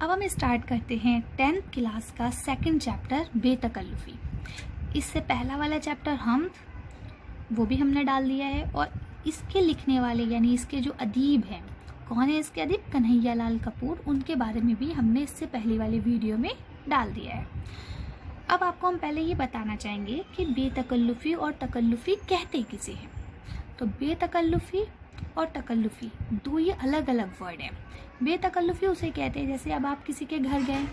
अब हम स्टार्ट करते हैं 10th क्लास का सेकंड चैप्टर बेतकल्लुफ़ी। इससे पहला वाला चैप्टर हम वो भी हमने डाल दिया है और इसके लिखने वाले यानी इसके जो अदीब हैं, कौन है इसके अदीब? कन्हैया लाल कपूर। उनके बारे में भी हमने इससे पहले वाले वीडियो में डाल दिया है। अब आपको हम पहले ये बताना चाहेंगे कि बेतकल्लुफ़ी और तकल्लुफ़ी कहते किसे हैं। तो बेतकल्लुफ़ी और तकल्लुफ़ी दो ये अलग अलग वर्ड हैं। बेतकल्लुफ़ी उसे कहते हैं जैसे अब आप किसी के घर गए,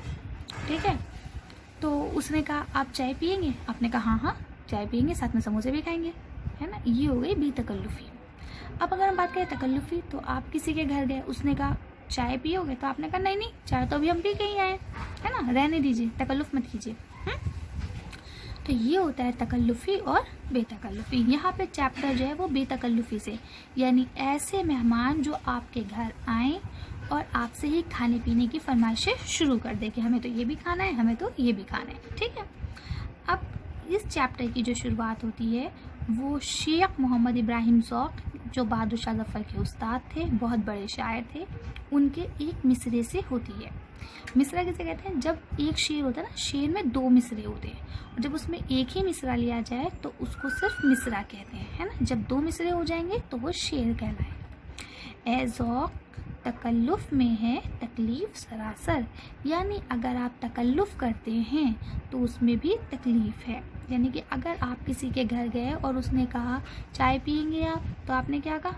ठीक है, तो उसने कहा आप चाय पियेंगे, आपने कहा हाँ चाय पियेंगे, साथ में समोसे भी खाएंगे, है ना, ये हो गई बेतकल्लुफ़ी। अब अगर हम बात करें तकल्लुफ़ी, तो आप किसी के घर गए, उसने कहा चाय पियोगे, तो आपने कहा नहीं नहीं चाय तो अभी हम पी के ही आए, है ना, रहने दीजिए, तकल्लुफ़ मत कीजिए। तो ये होता है तकल्लुफ़ी और बेतकल्लुफ़ी। यहाँ पे चैप्टर जो है वो बेतकल्लुफ़ी से, यानी ऐसे मेहमान जो आपके घर आए और आपसे ही खाने पीने की फरमाइशें शुरू कर दे कि हमें तो ये भी खाना है, हमें तो ये भी खाना है, ठीक है। अब इस चैप्टर की जो शुरुआत होती है वो शेख मोहम्मद इब्राहिम ज़ौक़, जो बहादुर शाह ज़फ़र के उस्ताद थे, बहुत बड़े शायर थे, उनके एक मिसरे से होती है। मिसरा किसे कहते हैं? जब एक शेर होता है ना, शेर में दो मिसरे होते हैं और जब उसमें एक ही मिसरा लिया जाए तो उसको सिर्फ मिसरा कहते हैं, है ना। जब दो मिसरे हो जाएंगे तो वो शेर कहलाए। ए ज़ौक़ तकल्लुफ़ में है तकलीफ़ सरासर, यानी अगर आप तकल्लुफ़ करते हैं तो उसमें भी तकलीफ़ है। यानी कि अगर आप किसी के घर गए और उसने कहा चाय पियेंगे आप, तो आपने क्या कहा?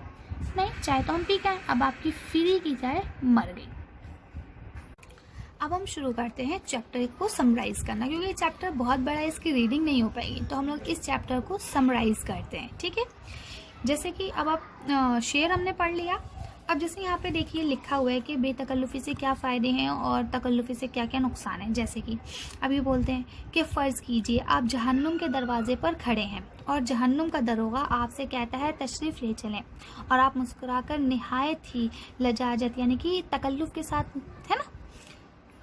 नहीं चाय तो हम पी के आए। अब आपकी फ्री की चाय मर गई। अब हम शुरू करते हैं चैप्टर को समराइज़ करना, क्योंकि ये चैप्टर बहुत बड़ा है, इसकी रीडिंग नहीं हो पाएगी, तो हम लोग इस चैप्टर को समराइज़ करते हैं, ठीक है। जैसे कि अब आप शेर हमने पढ़ लिया। अब जैसे यहाँ पे देखिए लिखा हुआ है कि बेतकल्लुफ़ी से क्या फ़ायदे हैं और तकल्लुफ़ी से क्या क्या नुकसान हैं। जैसे कि अभी बोलते हैं कि फ़र्ज़ कीजिए आप जहन्नुम के दरवाजे पर खड़े हैं और जहन्नुम का दरोगा आपसे कहता है तशरीफ़ ले चलें, और आप मुस्कुराकर निहायत ही लजाजत यानी कि तकल्लुफ़ के साथ, है ना,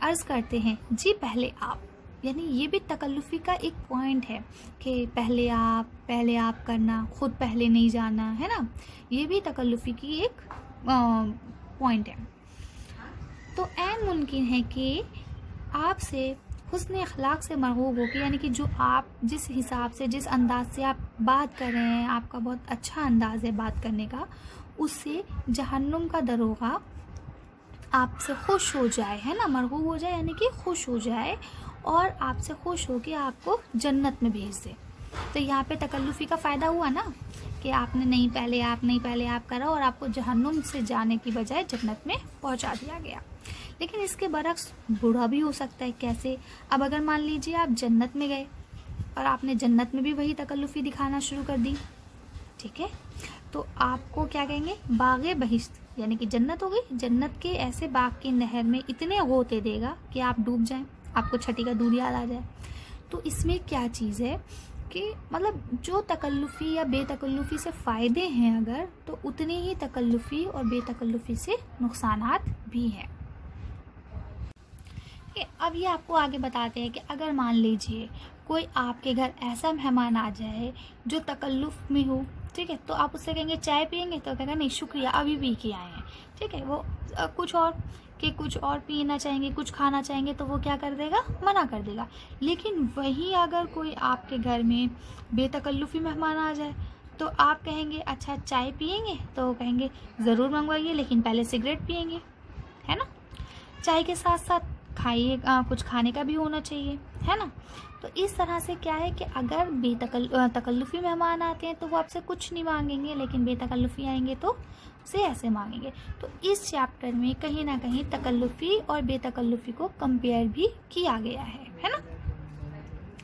अर्ज़ करते हैं जी पहले आप। यानी ये भी तकल्लुफ़ी का एक पॉइंट है कि पहले आप करना, खुद पहले नहीं जाना, है ना, ये भी तकल्लुफ़ी की एक पॉइंट है। तो ऐन मुमकिन है कि आपसे हुस्न अखलाक से मरगूब हो के, यानी कि जो आप जिस हिसाब से, जिस अंदाज से आप बात कर रहे हैं, आपका बहुत अच्छा अंदाज़ है बात करने का, उससे जहन्नुम का दरोगा आपसे खुश हो जाए, है ना, मरगूब हो जाए यानी कि खुश हो जाए और आपसे खुश हो के आपको जन्नत में भेज दे। तो यहाँ पे तकल्लुफ़ी का फ़ायदा हुआ ना कि आपने नहीं पहले आप करा और आपको जहन्नुम से जाने की बजाय जन्नत में पहुँचा दिया गया। लेकिन इसके बरक्स बुरा भी हो सकता है। कैसे? अब अगर मान लीजिए आप जन्नत में गए और आपने जन्नत में भी वही तकल्लुफ़ी दिखाना शुरू कर दी, ठीक है, तो आपको क्या कहेंगे? बाग़े बहिश्त, यानी कि जन्नत हो गई। जन्नत के ऐसे बाग की नहर में इतने गोते देगा कि आप डूब जाएं, आपको छठी का दूध याद आ जाए। तो इसमें क्या चीज़ है कि मतलब जो तकल्लुफ़ी या बेतकल्लुफ़ी से फ़ायदे हैं अगर, तो उतने ही तकल्लुफ़ी और बेतकल्लुफ़ी से नुकसानात भी हैं। अब ये आपको आगे बताते हैं कि अगर मान लीजिए कोई आपके घर ऐसा मेहमान आ जाए जो तकल्लुफ़ में हो, ठीक है, तो आप उससे कहेंगे चाय पियेंगे, तो कहेगा नहीं शुक्रिया अभी पी के आए हैं, ठीक है। वो कुछ और पीना चाहेंगे, कुछ खाना चाहेंगे, तो वो क्या कर देगा? मना कर देगा। लेकिन वहीं अगर कोई आपके घर में बेतकल्लुफ़ी मेहमान आ जाए तो आप कहेंगे अच्छा चाय पियेंगे, तो वो कहेंगे ज़रूर मंगवाइए, लेकिन पहले सिगरेट पियेंगे, है ना। चाय के साथ साथ खाइए, कुछ खाने का भी होना चाहिए, है ना। तो इस तरह से क्या है कि अगर तकल्लुफ़ी मेहमान आते हैं तो वो आपसे कुछ नहीं मांगेंगे, लेकिन बेतकल्लुफ़ी आएंगे तो उसे ऐसे मांगेंगे। तो इस चैप्टर में कहीं ना कहीं तकल्लुफ़ी और बेतकल्लुफ़ी को कंपेयर भी किया गया है ना,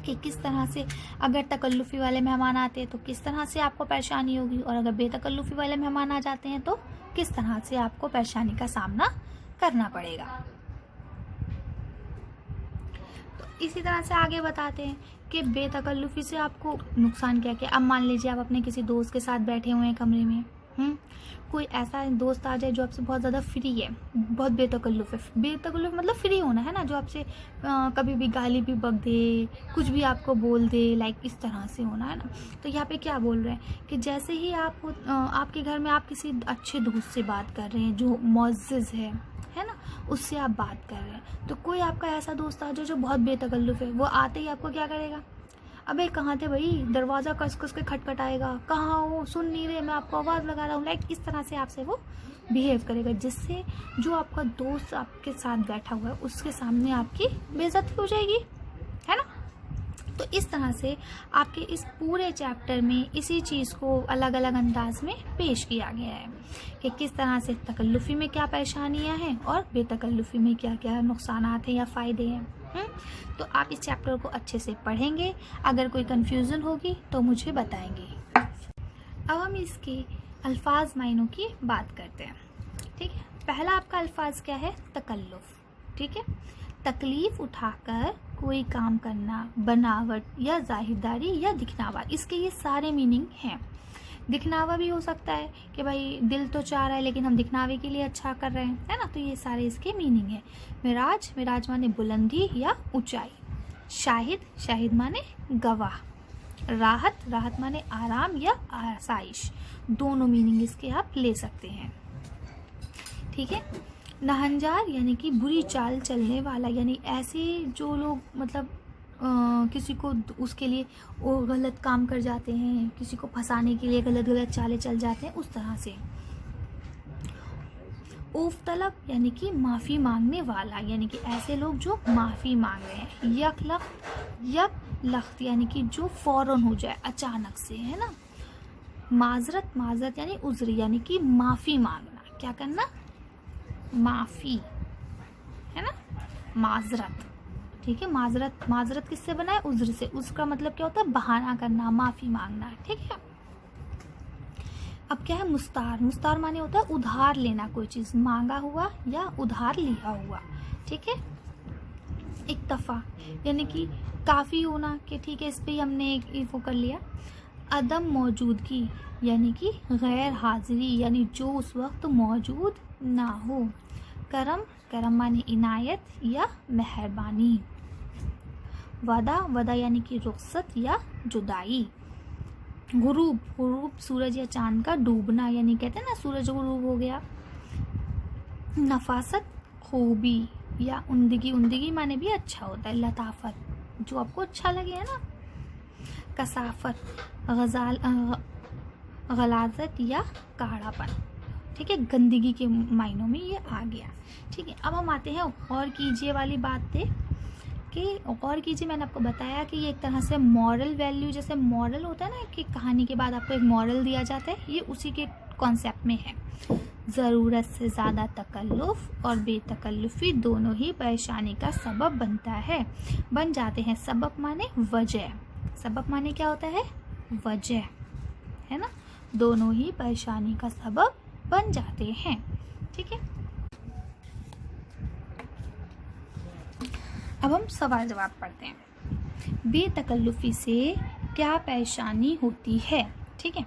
कि किस तरह से अगर तकल्लुफ़ी वाले मेहमान आते हैं तो किस तरह से आपको परेशानी होगी, और अगर बेतकल्लुफ़ी वाले मेहमान आ जाते हैं तो किस तरह से आपको परेशानी का सामना करना पड़ेगा। इसी तरह से आगे बताते हैं कि बेतकल्लुफ़ी से आपको नुकसान क्या क्या। अब मान लीजिए आप अपने किसी दोस्त के साथ बैठे हुए हैं कमरे में, कोई ऐसा दोस्त आ जाए जो आपसे बहुत ज़्यादा फ्री है, बहुत बेतकल्लुफ़ है। बेतकल्लुफ़ मतलब फ्री होना, है ना, जो आपसे कभी भी गाली भी बक दे, कुछ भी आपको बोल दे, लाइक इस तरह से होना, है ना। तो यहाँ पे क्या बोल रहे हैं कि जैसे ही आपके घर में आप किसी अच्छे दोस्त से बात कर रहे हैं जो मुअज़्ज़िज़ है ना, उससे आप बात कर रहे हैं। तो कोई आपका ऐसा दोस्त आ जाए जो बहुत बेतकल्लुफ़ है, वो आते ही आपको क्या करेगा, अबे कहाँ थे भाई, दरवाज़ा कस कस के खटखटाएगा, कहाँ हो, सुन नहीं रहे, मैं आपको आवाज़ लगा रहा हूँ, लाइक इस तरह से आपसे वो बिहेव करेगा, जिससे जो आपका दोस्त आपके साथ बैठा हुआ है उसके सामने आपकी बेइज्जती हो जाएगी, है ना। तो इस तरह से आपके इस पूरे चैप्टर में इसी चीज़ को अलग अलग अंदाज में पेश किया गया है कि किस तरह से तकल्लुफ़ी में क्या परेशानियां हैं और बेतकल्लुफ़ी में क्या क्या नुकसानात हैं या फ़ायदे हैं। तो आप इस चैप्टर को अच्छे से पढ़ेंगे, अगर कोई कन्फ्यूज़न होगी तो मुझे बताएंगे। अब हम इसके अल्फाज मायनों की बात करते हैं, ठीक है। पहला आपका अल्फाज क्या है, तकल्लुफ़, ठीक है। तकलीफ उठाकर कोई काम करना, बनावट या जाहिरदारी या दिखनावा, इसके ये सारे मीनिंग हैं। दिखनावा भी हो सकता है कि भाई दिल तो चाह रहा है लेकिन हम दिखनावे के लिए अच्छा कर रहे हैं, है ना, तो ये सारे इसके मीनिंग है। मिराज, मिराज माने बुलंदी या ऊंचाई। शाहिद, शाहिद माने गवाह। राहत, राहत माने आराम या आसाइश। दोनों मीनिंग इसके आप ले सकते हैं, ठीक है। नहंजार यानी कि बुरी चाल चलने वाला, यानी ऐसे जो लोग मतलब किसी को उसके लिए वो गलत काम कर जाते हैं, किसी को फंसाने के लिए गलत गलत चालें चल जाते हैं, उस तरह से। ऊफ तलब यानी कि माफ़ी मांगने वाला, यानी कि ऐसे लोग जो माफ़ी मांग रहे हैं। यक लख्त यानी कि जो फौरन हो जाए, अचानक से, है ना। माजरत, माजरत यानी उज़्र, यानी कि माफ़ी मांगना, क्या करना, माफ़ी, है ना, माजरत, ठीक है। माजरत, माजरत किससे बना है, उज़्र से। उसका मतलब क्या होता है, बहाना करना, माफ़ी मांगना, ठीक है। अब क्या है, मुस्तार, मुस्तार माने होता है उधार लेना, कोई चीज़ मांगा हुआ या उधार लिया हुआ, ठीक है। इक्तफा यानी कि काफ़ी होना, कि ठीक है इस पर हमने एक वो कर लिया। अदम मौजूदगी यानी कि गैर हाजिरी, यानी जो उस वक्त मौजूद ना हो। करम, करम माने इनायत या मेहरबानी। वदा, वदा यानी कि रुखसत या जुदाई। गुरूब, गुरूब सूरज या चांद का डूबना, यानी कहते हैं ना सूरज गुरूब हो गया। नफासत, खूबी या उम्दगी, उम्दगी माने भी अच्छा होता है, लताफत, जो आपको अच्छा लगे, है ना। कसाफत, गलाजत या काढ़ापन, ठीक है, गंदगी के मायनों में ये आ गया, ठीक है। अब हम आते हैं गौर कीजिए वाली बात पे, कि गौर कीजिए, मैंने आपको बताया कि ये एक तरह से मॉरल वैल्यू, जैसे मॉरल होता है ना कि कहानी के बाद आपको एक मॉरल दिया जाता है, ये उसी के कॉन्सेप्ट में है। ज़रूरत से ज़्यादा तकल्लुफ़ और बेतकल्लुफ़ी दोनों ही परेशानी का सबब बन जाते हैं। सबब माने वजह, सबब माने क्या होता है, वजह, है ना। दोनों ही परेशानी का सबब बन जाते हैं, ठीक है। अब हम सवाल जवाब पढ़ते हैं। बेतकल्लुफ़ी से क्या परेशानी होती है, ठीक है।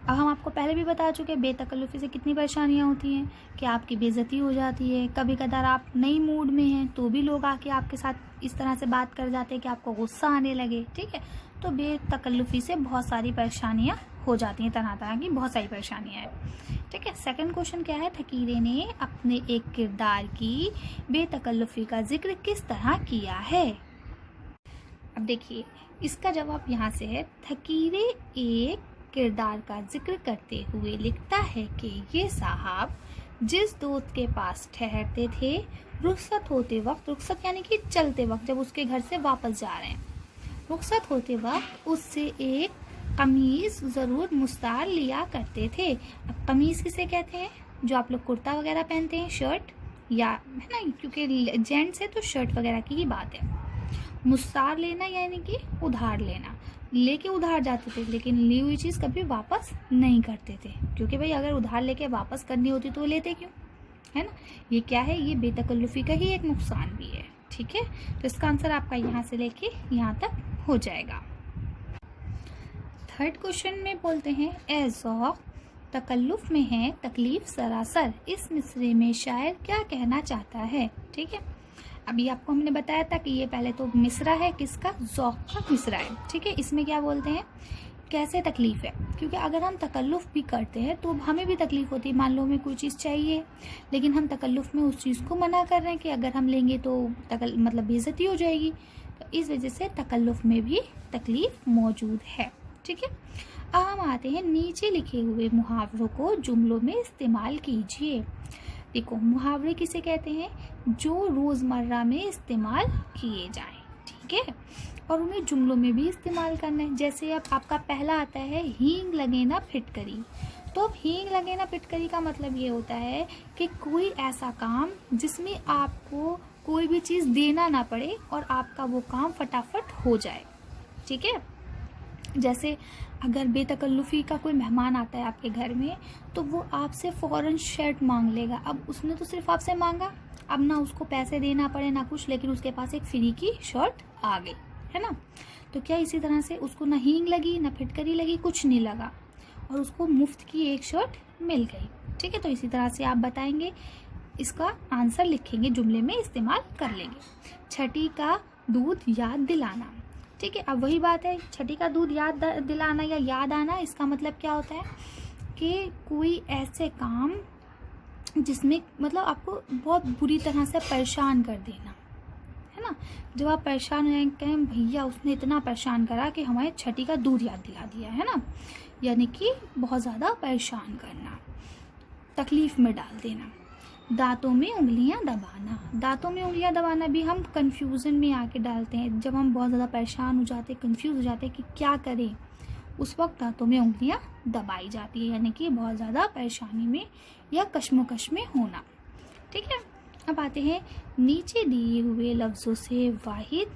अब हम आपको पहले भी बता चुके हैं बेतकल्लुफ़ी से कितनी परेशानियां होती हैं, कि आपकी बेइज्जती हो जाती है, कभी कदार आप नई मूड में हैं तो भी लोग आके आपके साथ इस तरह से बात कर जाते हैं कि आपको गुस्सा आने लगे, ठीक है। तो बेतकल्लुफ़ी से बहुत सारी परेशानियां हो जाती हैं, तरह तरह की बहुत सारी परेशानियां हैं, ठीक है। सेकंड क्वेश्चन क्या है, फ़कीरे ने अपने एक किरदार की बेतकल्लुफ़ी का जिक्र किस तरह किया है। अब देखिए इसका जवाब यहाँ से है, फ़कीरे एक किरदार का जिक्र करते हुए लिखता है कि ये साहब जिस दोस्त के पास ठहरते थे, रुखसत होते वक्त, रुखसत यानी कि चलते वक्त, जब उसके घर से वापस जा रहे हैं, रुखसत होते वक्त उससे एक कमीज़ ज़रूर मुस्तार लिया करते थे। अब कमीज़ किसे कहते हैं, जो आप लोग कुर्ता वगैरह पहनते हैं, शर्ट, या है ना, क्योंकि जेंट्स है तो शर्ट वगैरह की ही बात है। मुस्तार लेना यानी कि उधार लेना, लेके उधार जाते थे लेकिन ली हुई चीज़ कभी वापस नहीं करते थे, क्योंकि भाई अगर उधार लेके वापस करनी होती तो लेते क्यों, है ना। ये क्या है, ये बेतकल्लुफ़ी का ही एक नुकसान भी है, ठीक है। तो इसका आंसर आपका यहाँ से लेके यहाँ तक हो जाएगा। थर्ड क्वेश्चन में बोलते हैं, ए ज़ौक़ तकल्लुफ़ में है तकलीफ़ सरासर, इस मिसरे में शायर क्या कहना चाहता है, ठीक है। अभी आपको हमने बताया था कि ये पहले तो मिसरा है किसका, ज़ौक़ का मिसरा है, ठीक है। इसमें क्या बोलते हैं कैसे तकलीफ़ है, क्योंकि अगर हम तकल्लुफ़ भी करते हैं तो हमें भी तकलीफ़ होती है। मान लो हमें कोई चीज़ चाहिए, लेकिन हम तकल्लुफ़ में उस चीज़ को मना कर रहे हैं कि अगर हम लेंगे तो मतलब बेइज्जती हो जाएगी। तो इस वजह से तकल्लुफ़ में भी तकलीफ़ मौजूद है। ठीक है, अब हम आते हैं नीचे लिखे हुए मुहावरों को जुमलों में इस्तेमाल कीजिए। देखो, मुहावरे किसे कहते हैं? जो रोज़मर्रा में इस्तेमाल किए जाएं। ठीक है, और उन्हें जुमलों में भी इस्तेमाल करना है। जैसे अब आपका पहला आता है, हींग लगे ना फिटकरी। तो अब हींग लगे ना फिटकरी का मतलब ये होता है कि कोई ऐसा काम जिसमें आपको कोई भी चीज़ देना ना पड़े और आपका वो काम फटाफट हो जाए। ठीक है, जैसे अगर बेतकल्लुफ़ी का कोई मेहमान आता है आपके घर में, तो वो आपसे फ़ौरन शर्ट मांग लेगा। अब उसने तो सिर्फ आपसे मांगा, अब ना उसको पैसे देना पड़े ना कुछ, लेकिन उसके पास एक फ्री की शर्ट आ गई, है ना। तो क्या इसी तरह से उसको ना हींग लगी ना फिटकरी लगी, कुछ नहीं लगा, और उसको मुफ्त की एक शर्ट मिल गई। ठीक है, तो इसी तरह से आप बताएंगे, इसका आंसर लिखेंगे, जुमले में इस्तेमाल कर लेंगे। छठी का दूध याद दिलाना। ठीक है, अब वही बात है, छठी का दूध याद दिलाना या याद आना, इसका मतलब क्या होता है कि कोई ऐसे काम जिसमें मतलब आपको बहुत बुरी तरह से परेशान कर देना, है ना। जब आप परेशान हो जाएं, कहें भैया उसने इतना परेशान करा कि हमारे छठी का दूध याद दिला दिया, है ना, यानी कि बहुत ज़्यादा परेशान करना, तकलीफ़ में डाल देना। दांतों में उंगलियां दबाना। दांतों में उंगलियां दबाना भी हम कंफ्यूजन में आके डालते हैं। जब हम बहुत ज़्यादा परेशान हो जाते हैं, कंफ्यूज हो जाते हैं कि क्या करें, उस वक्त दांतों में उंगलियां दबाई जाती है, यानी कि बहुत ज़्यादा परेशानी में या कश्मकश में होना। ठीक है, अब आते हैं, नीचे दिए हुए लफ्ज़ों से वाहिद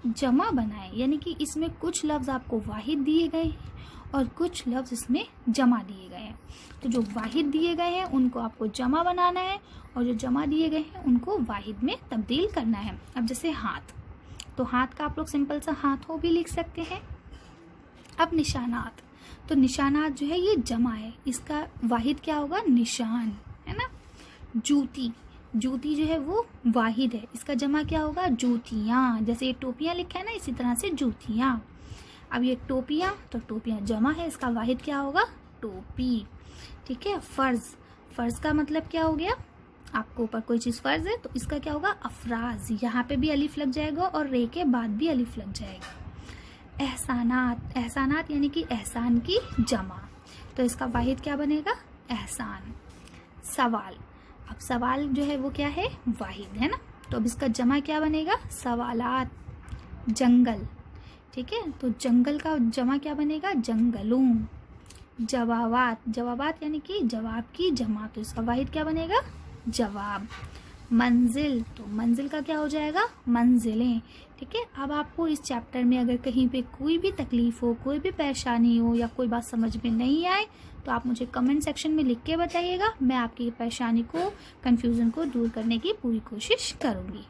जमा बनाएं, यानी कि इसमें कुछ लफ्ज़ आपको वाहिद दिए गए हैं और कुछ लफ्ज़ इसमें जमा दिए गए हैं। तो जो वाहिद दिए गए हैं उनको आपको जमा बनाना है, और जो जमा दिए गए हैं उनको वाहिद में तब्दील करना है। अब जैसे हाथ, तो हाथ का आप लोग सिंपल सा हाथों भी लिख सकते हैं। अब निशानात, तो निशानात जो है ये जमा है, इसका वाहिद क्या होगा? निशान, है ना। जूती, जूती जो है वो वाहिद है, इसका जमा क्या होगा? जूतियाँ। जैसे ये टोपियाँ लिखा है ना, इसी तरह से जूतियाँ। अब ये टोपियाँ, तो टोपियाँ जमा है, इसका वाहिद क्या होगा? टोपी। ठीक है, फ़र्ज़, फ़र्ज़ का मतलब क्या हो गया? आपको ऊपर कोई चीज़ फ़र्ज़ है तो इसका क्या होगा? अफराज। यहाँ पे भी अलिफ लग जाएगा और रे के बाद भी अलिफ लग जाएगा। एहसानात, एहसानात यानी कि एहसान की जमा, तो इसका वाहिद क्या बनेगा? एहसान। सवाल, अब सवाल जो है वो क्या है? वाहिद, है ना, तो अब इसका जमा क्या बनेगा? सवालात। जंगल, ठीक है, तो जंगल का जमा क्या बनेगा? जंगलों। जवाबात, जवाबात यानी कि जवाब की जमा, तो इसका वाहिद क्या बनेगा? जवाब। मंजिल, तो मंजिल का क्या हो जाएगा? मंजिलें। ठीक है, अब आपको इस चैप्टर में अगर कहीं पे कोई भी तकलीफ हो, कोई भी परेशानी हो या कोई बात समझ में नहीं आए तो आप मुझे कमेंट सेक्शन में लिख के बताइएगा। मैं आपकी परेशानी को, कन्फ्यूज़न को दूर करने की पूरी कोशिश करूँगी।